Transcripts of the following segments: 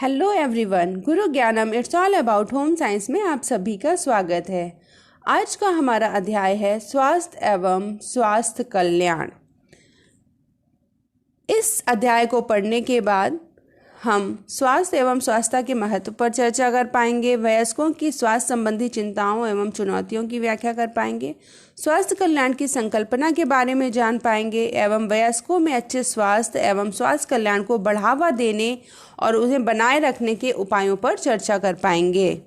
Hello everyone, गुरु ज्ञानम it's all about home science में आप सभी का स्वागत है। आज का हमारा अध्याय है स्वास्थ्य एवं स्वास्थ्य कल्याण। इस अध्याय को पढ़ने के बाद हम स्वास्थ्य एवं स्वास्थ्य के महत्व पर चर्चा कर पाएंगे, वयस्कों की स्वास्थ्य संबंधी चिंताओं एवं चुनौतियों की व्याख्या कर पाएंगे, स्वास्थ्य कल्याण की संकल्पना के बारे में जान पाएंगे एवं वयस्कों में अच्छे स्वास्थ्य एवं स्वास्थ्य कल्याण को बढ़ावा देने और उन्हें बनाए रखने के उपायों पर चर्चा कर पाएंगे।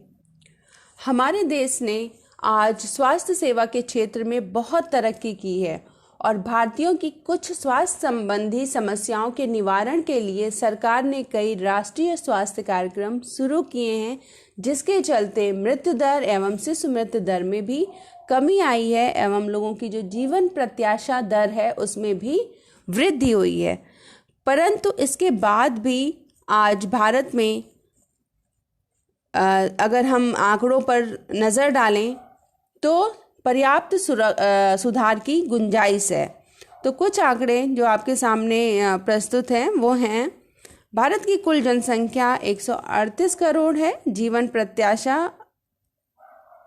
हमारे देश ने आज स्वास्थ्य सेवा के क्षेत्र में बहुत तरक्की की है और भारतीयों की कुछ स्वास्थ्य संबंधी समस्याओं के निवारण के लिए सरकार ने कई राष्ट्रीय स्वास्थ्य कार्यक्रम शुरू किए हैं, जिसके चलते मृत्यु दर एवं शिशु मृत्यु दर में भी कमी आई है एवं लोगों की जो जीवन प्रत्याशा दर है उसमें भी वृद्धि हुई है। परंतु इसके बाद भी आज भारत में अगर हम आंकड़ों पर नज़र डालें तो पर्याप्त सुधार की गुंजाइश है। तो कुछ आंकड़े जो आपके सामने प्रस्तुत हैं वो हैं, भारत की कुल जनसंख्या 138 करोड़ है, जीवन प्रत्याशा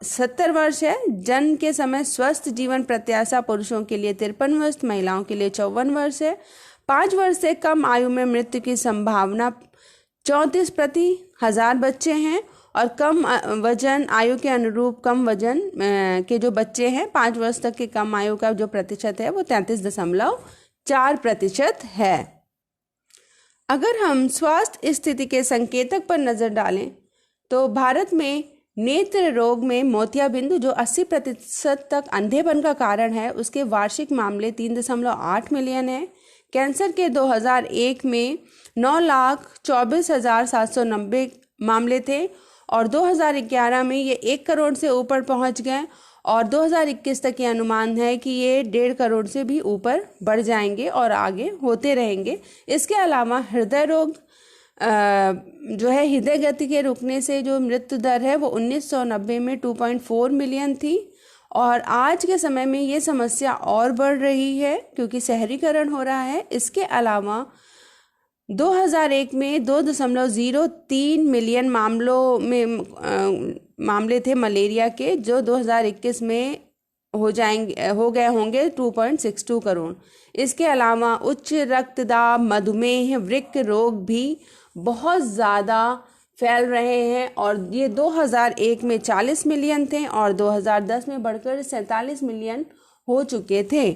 70 वर्ष है, जन्म के समय स्वस्थ जीवन प्रत्याशा पुरुषों के लिए 53 वर्ष, महिलाओं के लिए 54 वर्ष है, 5 वर्ष से कम आयु में मृत्यु की संभावना 34 प्रति हजार बच्चे हैं और कम वजन आयु के अनुरूप कम वजन के जो बच्चे हैं 5 वर्ष तक के कम आयु का जो प्रतिशत है वो 33.4% है। अगर हम स्वास्थ्य स्थिति के संकेतक पर नजर डालें तो भारत में नेत्र रोग में मोतियाबिंदु जो 80% तक अंधेपन का कारण है उसके वार्षिक मामले 3.8 मिलियन है। कैंसर के 2001 में 9,24,790 मामले थे और 2011 में ये 1 करोड़ से ऊपर पहुंच गए और 2021 तक ये अनुमान है कि ये 1.5 करोड़ से भी ऊपर बढ़ जाएंगे और आगे होते रहेंगे। इसके अलावा हृदय रोग जो है, हृदय गति के रुकने से जो मृत्यु दर है वो 1990 में 2.4 मिलियन थी और आज के समय में ये समस्या और बढ़ रही है क्योंकि शहरीकरण हो रहा है। इसके अलावा 2001 में 2.03 मिलियन मामले थे मलेरिया के, जो 2021 में हो गए होंगे 2.62 करोड़। इसके अलावा उच्च रक्तदाब, मधुमेह, वृक्क रोग भी बहुत ज़्यादा फैल रहे हैं और ये 2001 में 40 मिलियन थे और 2010 में बढ़कर 47 मिलियन हो चुके थे।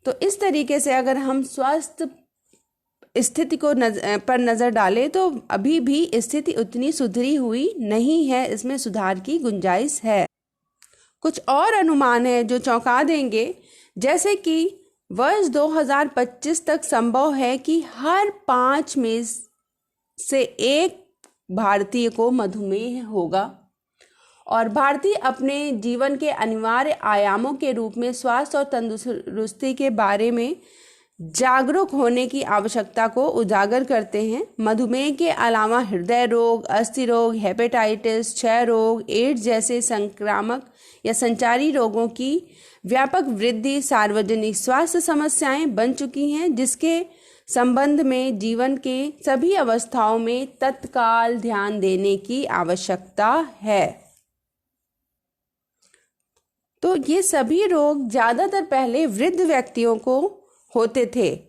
तो इस तरीके से अगर हम स्वास्थ्य स्थिति को पर नज़र डालें तो अभी भी स्थिति उतनी सुधरी हुई नहीं है, इसमें सुधार की गुंजाइश है। कुछ और अनुमान है जो चौंका देंगे, जैसे कि वर्ष 2025 तक संभव है कि हर 5 में से 1 भारतीय को मधुमेह होगा और भारतीय अपने जीवन के अनिवार्य आयामों के रूप में स्वास्थ्य और तंदुरुस्ती के बारे में जागरूक होने की आवश्यकता को उजागर करते हैं। मधुमेह के अलावा हृदय रोग, अस्थि रोग, हेपेटाइटिस, क्षय रोग, एड्स जैसे संक्रामक या संचारी रोगों की व्यापक वृद्धि सार्वजनिक स्वास्थ्य समस्याएं बन चुकी हैं, जिसके संबंध में जीवन के सभी अवस्थाओं में तत्काल ध्यान देने की आवश्यकता है। तो ये सभी रोग ज़्यादातर पहले वृद्ध व्यक्तियों को होते थे,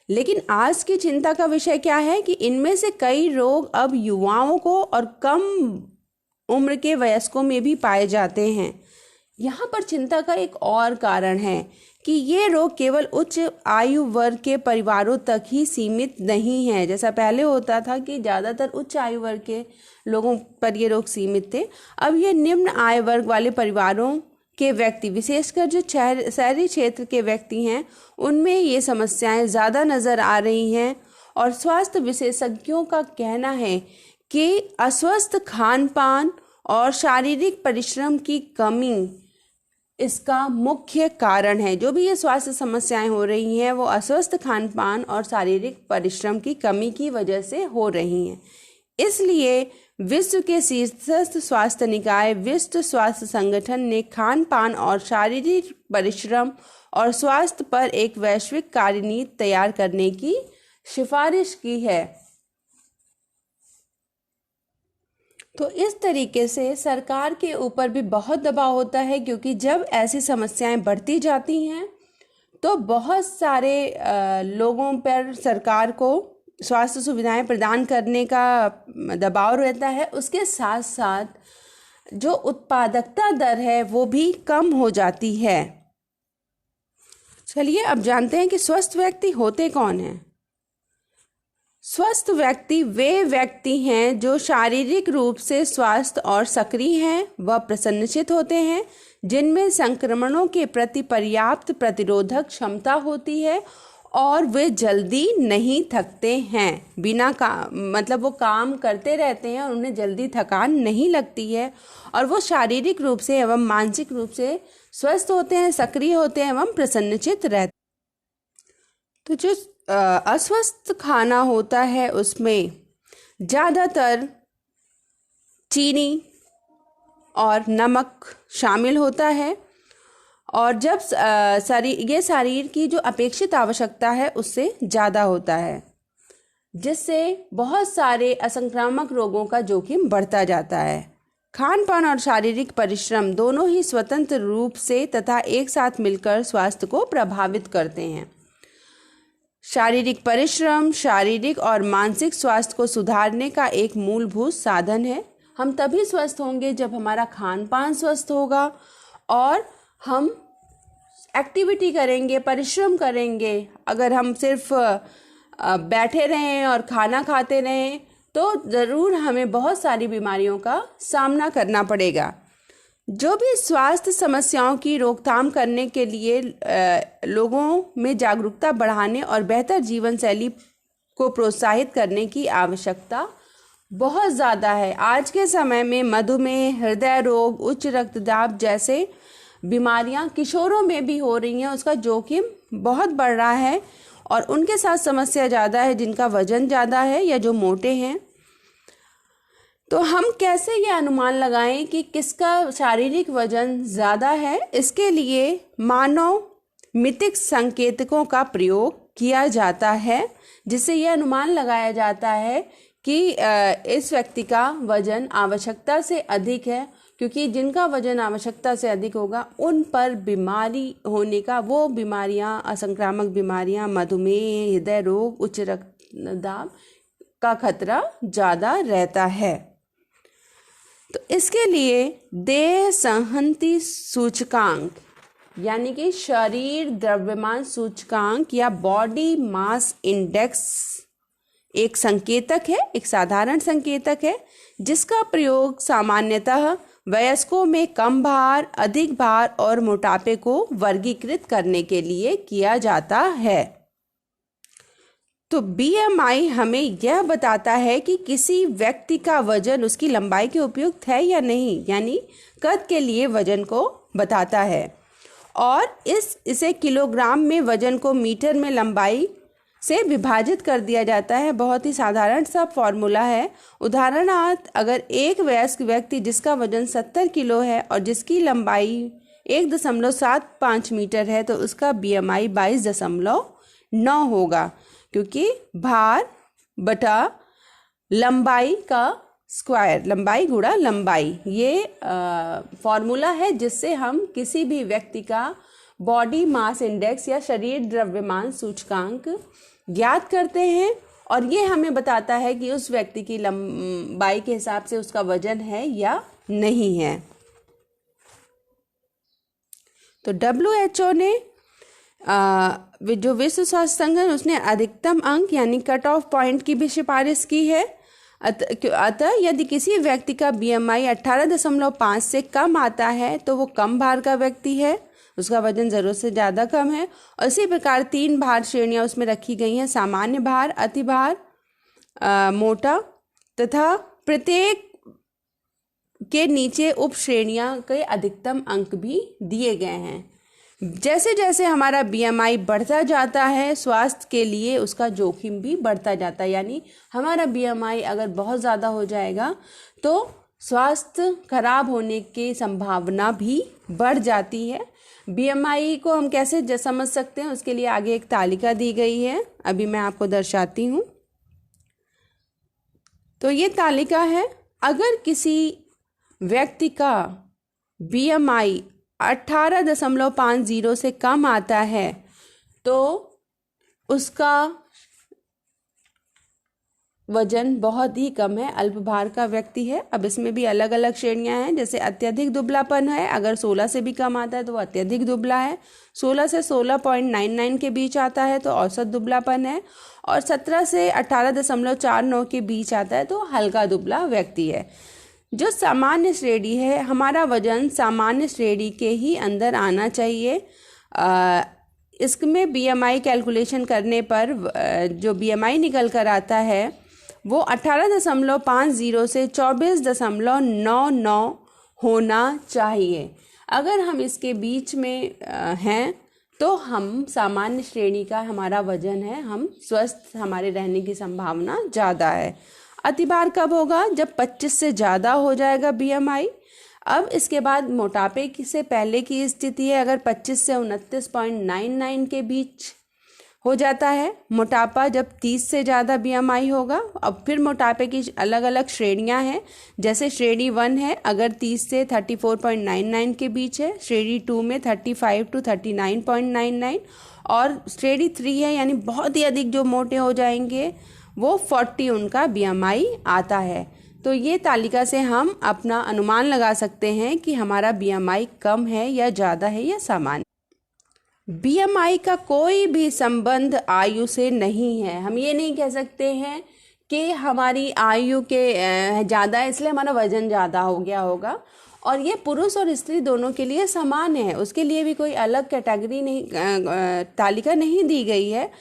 लेकिन आज की चिंता का विषय क्या है कि इनमें से कई रोग अब युवाओं को और कम उम्र के वयस्कों में भी पाए जाते हैं। यहाँ पर चिंता का एक और कारण है कि ये रोग केवल उच्च आयु वर्ग के परिवारों तक ही सीमित नहीं है। जैसा पहले होता था कि ज़्यादातर उच्च आयु वर्ग के लोगों पर ये रोग सीमित थे, अब ये निम्न आय वर्ग वाले परिवारों के व्यक्ति, विशेषकर जो शहरी क्षेत्र के व्यक्ति हैं, उनमें ये समस्याएं ज़्यादा नज़र आ रही हैं और स्वास्थ्य विशेषज्ञों का कहना है कि अस्वस्थ खान पान और शारीरिक परिश्रम की कमी इसका मुख्य कारण है। जो भी ये स्वास्थ्य समस्याएं हो रही हैं वो अस्वस्थ खान पान और शारीरिक परिश्रम की कमी की वजह से हो रही हैं। इसलिए विश्व के शीर्षस्थ स्वास्थ्य निकाय विश्व स्वास्थ्य संगठन ने खान पान और शारीरिक परिश्रम और स्वास्थ्य पर एक वैश्विक कार्यनीति तैयार करने की सिफारिश की है। तो इस तरीके से सरकार के ऊपर भी बहुत दबाव होता है, क्योंकि जब ऐसी समस्याएं बढ़ती जाती हैं तो बहुत सारे लोगों पर सरकार को स्वास्थ्य सुविधाएं प्रदान करने का दबाव रहता है। उसके साथ साथ जो उत्पादकता दर है वो भी कम हो जाती है। चलिए अब जानते हैं कि स्वस्थ व्यक्ति होते कौन हैं। स्वस्थ व्यक्ति वे व्यक्ति हैं जो शारीरिक रूप से स्वस्थ और सक्रिय हैं, वह प्रसन्नचित्त होते हैं, जिनमें संक्रमणों के प्रति पर्याप्त प्रतिरोधक क्षमता होती है और वे जल्दी नहीं थकते हैं। मतलब वो काम करते रहते हैं और उन्हें जल्दी थकान नहीं लगती है, और वो शारीरिक रूप से एवं मानसिक रूप से स्वस्थ होते हैं, सक्रिय होते हैं एवं प्रसन्नचित्त रहते हैं। तो जो अस्वस्थ खाना होता है उसमें ज़्यादातर चीनी और नमक शामिल होता है, और जब ये शरीर की जो अपेक्षित आवश्यकता है उससे ज़्यादा होता है, जिससे बहुत सारे असंक्रामक रोगों का जोखिम बढ़ता जाता है। खान पान और शारीरिक परिश्रम दोनों ही स्वतंत्र रूप से तथा एक साथ मिलकर स्वास्थ्य को प्रभावित करते हैं। शारीरिक परिश्रम शारीरिक और मानसिक स्वास्थ्य को सुधारने का एक मूलभूत साधन है। हम तभी स्वस्थ होंगे जब हमारा खान पान स्वस्थ होगा और हम एक्टिविटी करेंगे, परिश्रम करेंगे। अगर हम सिर्फ बैठे रहें और खाना खाते रहें तो ज़रूर हमें बहुत सारी बीमारियों का सामना करना पड़ेगा। जो भी स्वास्थ्य समस्याओं की रोकथाम करने के लिए लोगों में जागरूकता बढ़ाने और बेहतर जीवन शैली को प्रोत्साहित करने की आवश्यकता बहुत ज़्यादा है। आज के समय में मधुमेह, हृदय रोग, उच्च रक्तदाब जैसे बीमारियां किशोरों में भी हो रही हैं। उसका जोखिम बहुत बढ़ रहा है और उनके साथ समस्या ज़्यादा है जिनका वजन ज़्यादा है या जो मोटे हैं। तो हम कैसे ये अनुमान लगाएं कि किसका शारीरिक वजन ज़्यादा है? इसके लिए मानव मितिक संकेतकों का प्रयोग किया जाता है, जिससे यह अनुमान लगाया जाता है कि इस व्यक्ति का वजन आवश्यकता से अधिक है, क्योंकि जिनका वजन आवश्यकता से अधिक होगा उन पर बीमारी होने का, वो बीमारियां, असंक्रामक बीमारियां, मधुमेह, हृदय रोग, उच्च रक्तदाब का खतरा ज़्यादा रहता है। तो इसके लिए देह संहति सूचकांक यानी कि शरीर द्रव्यमान सूचकांक या बॉडी मास इंडेक्स एक संकेतक है, एक साधारण संकेतक है, जिसका प्रयोग सामान्यतः वयस्कों में कम भार, अधिक भार और मोटापे को वर्गीकृत करने के लिए किया जाता है। तो BMI हमें यह बताता है कि किसी व्यक्ति का वजन उसकी लंबाई के उपयुक्त है या नहीं, यानी कद के लिए वजन को बताता है। और इसे किलोग्राम में वजन को मीटर में लंबाई से विभाजित कर दिया जाता है। बहुत ही साधारण सा फॉर्मूला है। उदाहरणार्थ, अगर एक वयस्क व्यक्ति जिसका वजन 70 किलो है और जिसकी लंबाई 1.75 मीटर है तो उसका BMI 22.9 होगा, क्योंकि भार बटा लंबाई का स्क्वायर, लंबाई गुणा लंबाई, ये फॉर्मूला है जिससे हम किसी भी व्यक्ति का बॉडी मास इंडेक्स या शरीर द्रव्यमान सूचकांक ज्ञात करते हैं, और ये हमें बताता है कि उस व्यक्ति की लंबाई के हिसाब से उसका वजन है या नहीं है। तो WHO ने जो विश्व स्वास्थ्य संगठन, उसने अधिकतम अंक यानी कट ऑफ पॉइंट की भी सिफारिश की है। अतः यदि किसी व्यक्ति का BMI 18.5 से कम आता है तो वो कम भार का व्यक्ति है, उसका वजन ज़रूरत से ज़्यादा कम है। और इसी प्रकार 3 भार श्रेणियां उसमें रखी गई हैं: सामान्य भार, अति भार, मोटा, तथा प्रत्येक के नीचे उप श्रेणियां के अधिकतम अंक भी दिए गए हैं। जैसे जैसे हमारा BMI बढ़ता जाता है, स्वास्थ्य के लिए उसका जोखिम भी बढ़ता जाता है। यानी हमारा BMI अगर बहुत ज़्यादा हो जाएगा तो स्वास्थ्य खराब होने की संभावना भी बढ़ जाती है। BMI को हम कैसे समझ सकते हैं, उसके लिए आगे एक तालिका दी गई है, अभी मैं आपको दर्शाती हूँ। तो ये तालिका है अगर किसी व्यक्ति का BMI 18.50 से कम आता है तो उसका वजन बहुत ही कम है, अल्पभार का व्यक्ति है। अब इसमें भी अलग अलग श्रेणियां हैं, जैसे अत्यधिक दुबलापन है, अगर 16 से भी कम आता है तो वो अत्यधिक दुबला है, 16 से 16.99 के बीच आता है तो औसत दुबलापन है, और 17 से 18.49 के बीच आता है तो हल्का दुबला व्यक्ति है। जो सामान्य श्रेणी है, हमारा वजन सामान्य श्रेणी के ही अंदर आना चाहिए। इसमें BMI कैलकुलेशन करने पर जो BMI निकल कर आता है वो 18.50 से 24.99 होना चाहिए। अगर हम इसके बीच में हैं तो हम सामान्य श्रेणी का हमारा वजन है, हम स्वस्थ हमारे रहने की संभावना ज़्यादा है। अतिभार कब होगा? जब 25 से ज़्यादा हो जाएगा BMI। अब इसके बाद मोटापे से पहले की स्थिति है, अगर 25 से 29.99 के बीच हो जाता है। मोटापा जब 30 से ज़्यादा BMI होगा। अब फिर मोटापे की अलग अलग श्रेणियां हैं, जैसे श्रेणी 1 है अगर 30 से 34.99 के बीच है, श्रेणी 2 में 35 to 39.99, और श्रेणी 3 है यानी बहुत ही अधिक जो मोटे हो जाएंगे वो 40 उनका BMI आता है। तो ये तालिका से हम अपना अनुमान लगा सकते हैं कि हमारा BMI कम है या ज़्यादा है या सामान्य। BMI का कोई भी संबंध आयु से नहीं है। हम ये नहीं कह सकते हैं कि हमारी आयु के ज़्यादा है इसलिए हमारा वजन ज़्यादा हो गया होगा, और ये पुरुष और स्त्री दोनों के लिए समान है, उसके लिए भी कोई अलग कैटेगरी नहीं, तालिका नहीं दी गई है,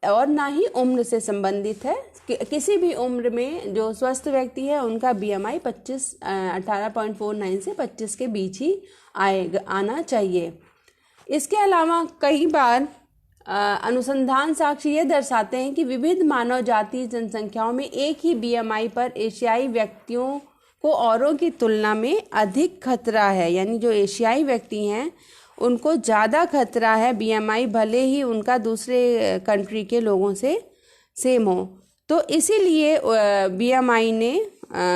और ना ही उम्र से संबंधित है। किसी भी उम्र में जो स्वस्थ व्यक्ति है उनका BMI 18.49 से 25 के बीच ही आना चाहिए। इसके अलावा कई बार अनुसंधान साक्ष्य ये दर्शाते हैं कि विविध मानव जाति जनसंख्याओं में एक ही BMI पर एशियाई व्यक्तियों को औरों की तुलना में अधिक खतरा है, यानी जो एशियाई व्यक्ति हैं उनको ज़्यादा खतरा है BMI, भले ही उनका दूसरे कंट्री के लोगों से सेम हो। तो इसीलिए BMI ने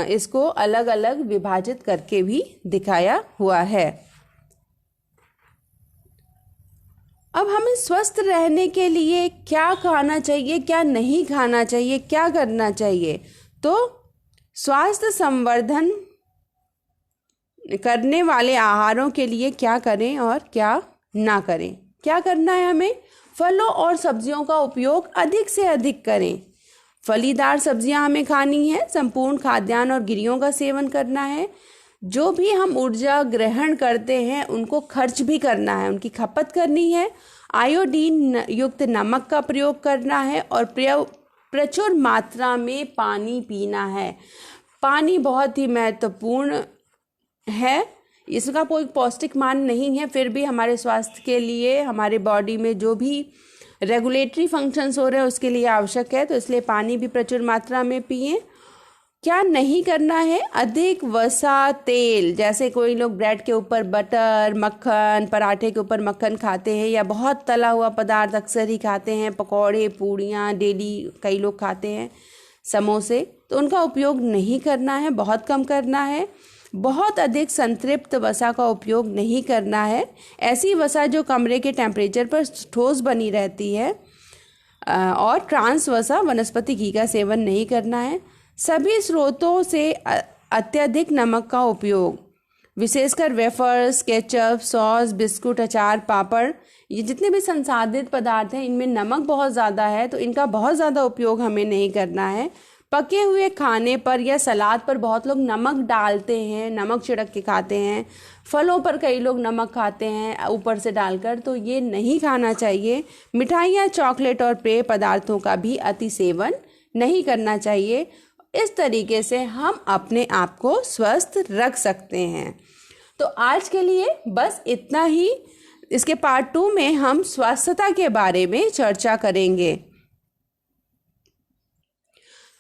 इसको अलग अलग विभाजित करके भी दिखाया हुआ है। अब हमें स्वस्थ रहने के लिए क्या खाना चाहिए, क्या नहीं खाना चाहिए, क्या करना चाहिए? तो स्वास्थ्य संवर्धन करने वाले आहारों के लिए क्या करें और क्या ना करें? क्या करना है? हमें फलों और सब्जियों का उपयोग अधिक से अधिक करें। फलीदार सब्जियां हमें खानी है, संपूर्ण खाद्यान्न और गिरियों का सेवन करना है। जो भी हम ऊर्जा ग्रहण करते हैं उनको खर्च भी करना है, उनकी खपत करनी है। आयोडीन युक्त नमक का प्रयोग करना है और प्रचुर मात्रा में पानी पीना है। पानी बहुत ही महत्वपूर्ण है, इसका कोई पौष्टिक मान नहीं है, फिर भी हमारे स्वास्थ्य के लिए, हमारे बॉडी में जो भी रेगुलेटरी फंक्शंस हो रहे हैं उसके लिए आवश्यक है, तो इसलिए पानी भी प्रचुर मात्रा में पिएं। क्या नहीं करना है? अधिक वसा तेल, जैसे कोई लोग ब्रेड के ऊपर बटर, मक्खन, पराठे के ऊपर मक्खन खाते हैं, या बहुत तला हुआ पदार्थ अक्सर ही खाते हैं, पकौड़े, पूड़ियाँ डेली कई लोग खाते हैं, समोसे, तो उनका उपयोग नहीं करना है, बहुत कम करना है। बहुत अधिक संतृप्त वसा का उपयोग नहीं करना है, ऐसी वसा जो कमरे के टेम्परेचर पर ठोस बनी रहती है, और ट्रांस वसा वनस्पति घी का सेवन नहीं करना है। सभी स्रोतों से अत्यधिक नमक का उपयोग, विशेषकर वेफर्स, केचप, सॉस, बिस्कुट, अचार, पापड़, ये जितने भी संसाधित पदार्थ हैं इनमें नमक बहुत ज़्यादा है, तो इनका बहुत ज़्यादा उपयोग हमें नहीं करना है। पके हुए खाने पर या सलाद पर बहुत लोग नमक डालते हैं, नमक छिड़क के खाते हैं। फलों पर कई लोग नमक खाते हैं ऊपर से डालकर, तो ये नहीं खाना चाहिए। मिठाइयाँ, चॉकलेट और पेय पदार्थों का भी अति सेवन नहीं करना चाहिए। इस तरीके से हम अपने आप को स्वस्थ रख सकते हैं। तो आज के लिए बस इतना ही। इसके पार्ट 2 में हम स्वास्थ्यता के बारे में चर्चा करेंगे।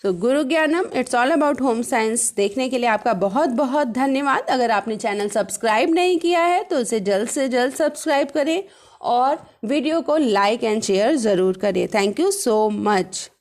तो गुरु ज्ञानम, it's all about home science देखने के लिए आपका बहुत बहुत धन्यवाद। अगर आपने चैनल सब्सक्राइब नहीं किया है तो उसे जल्द से जल्द सब्सक्राइब करें और वीडियो को लाइक एंड शेयर ज़रूर करें। Thank you so much.